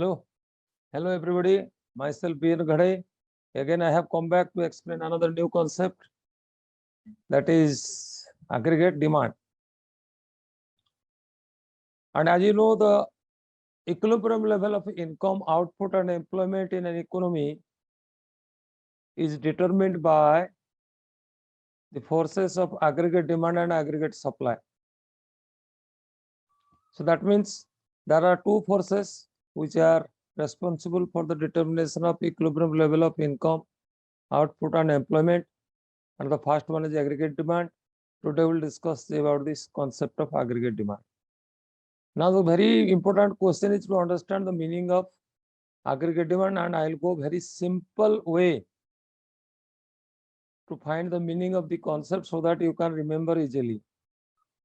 Hello everybody. Myself Pierre Ghade. Again, I have come back to explain another new concept, that is aggregate demand. And as you know, the equilibrium level of income, output, and employment in an economy is determined by the forces of aggregate demand and aggregate supply. So that means there are two forces which are responsible for the determination of equilibrium level of income, output, and employment. And the first one is aggregate demand. Today we'll discuss about this concept of aggregate demand. Now the very important question is to understand the meaning of aggregate demand, and I'll go very simple way to find the meaning of the concept so that you can remember easily.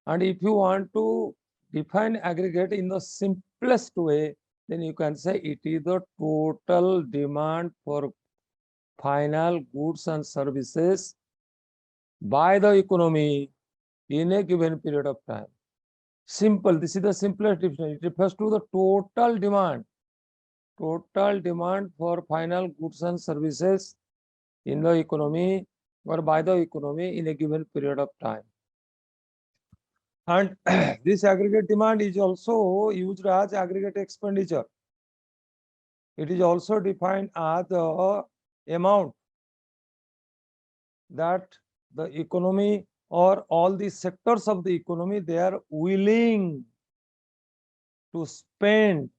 And if you want to define aggregate in the simplest way, then you can say it is the total demand for final goods and services by the economy in a given period of time. Simple, this is the simplest definition. It refers to the total demand for final goods and services in the economy or by the economy in a given period of time. And this aggregate demand is also used as aggregate expenditure. It is also defined as the amount that the economy or all the sectors of the economy, they are willing to spend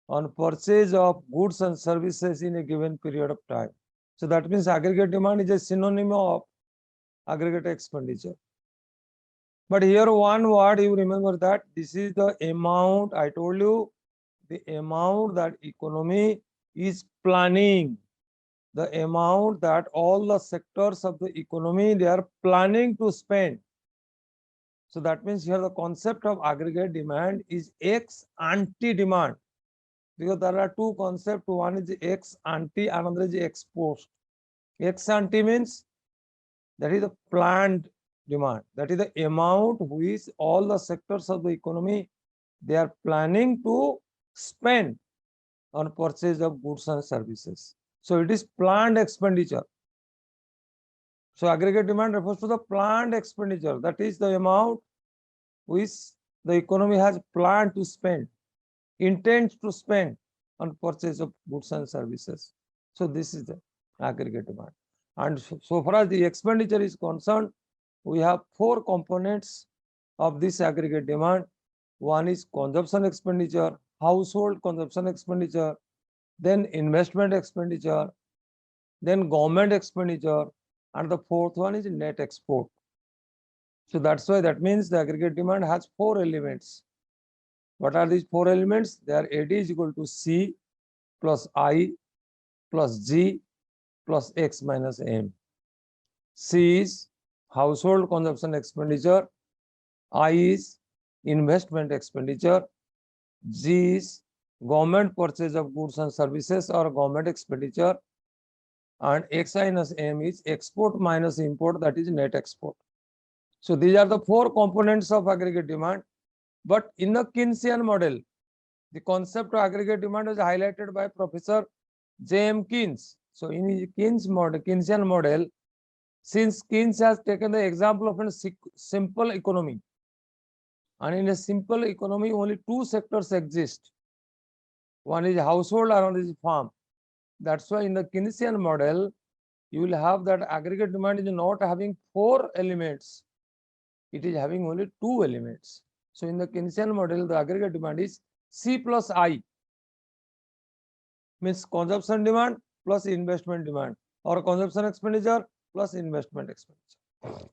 on purchase of goods and services in a given period of time. So that means aggregate demand is a synonym of aggregate expenditure. But here one word you remember, that this is the amount, I told you, the amount that economy is planning, the amount that all the sectors of the economy, they are planning to spend. So that means here the concept of aggregate demand is ex ante demand, because there are two concepts. One is ex ante, another is ex post. Ex ante means that is the planned demand, that is the amount which all the sectors of the economy, they are planning to spend on purchase of goods and services. So it is planned expenditure. So aggregate demand refers to the planned expenditure, that is the amount which the economy has planned to spend, intends to spend on purchase of goods and services. So this is the aggregate demand. And so far as the expenditure is concerned, we have four components of this aggregate demand. One is consumption expenditure, household consumption expenditure, then investment expenditure, then government expenditure, and the fourth one is net export. So that's why that means the aggregate demand has four elements. What are these four elements? They are AD is equal to C plus I plus G plus X minus M. C is household consumption expenditure, I is investment expenditure, G is government purchase of goods and services or government expenditure, and X minus M is export minus import, that is net export. So these are the four components of aggregate demand. But in the Keynesian model, the concept of aggregate demand is highlighted by Professor J.M. Keynes. So in his Keynesian model, since Keynes has taken the example of a simple economy, and in a simple economy only two sectors exist. One is household and one is farm. That's why in the Keynesian model, you will have that aggregate demand is not having four elements. It is having only two elements. So in the Keynesian model, the aggregate demand is C plus I, means consumption demand plus investment demand, or consumption expenditure plus investment expenditure.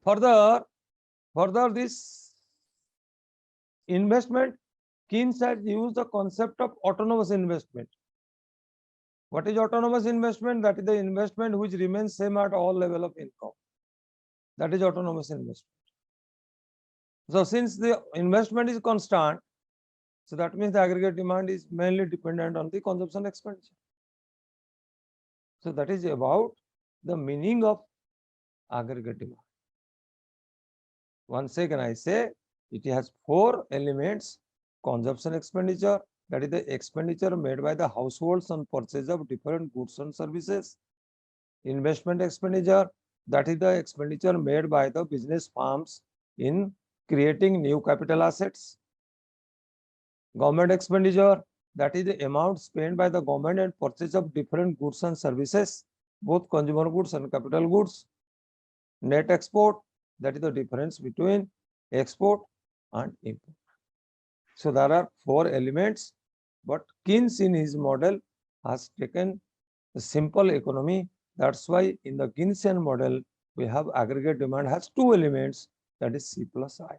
Further this investment, Keynes has used the concept of autonomous investment. What is autonomous investment? That is the investment which remains same at all level of income. That is autonomous investment. So since the investment is constant, so that means the aggregate demand is mainly dependent on the consumption expenditure. So that is about the meaning of aggregate demand. Once again I say, it has four elements: consumption expenditure, that is the expenditure made by the households on purchase of different goods and services. Investment expenditure, that is the expenditure made by the business firms in creating new capital assets. Government expenditure, that is the amount spent by the government in purchase of different goods and services, both consumer goods and capital goods. Net export, that is the difference between export and import. So there are 4 elements, but Keynes in his model has taken a simple economy. That's why in the Keynesian model, we have aggregate demand has 2 elements, that is C plus I.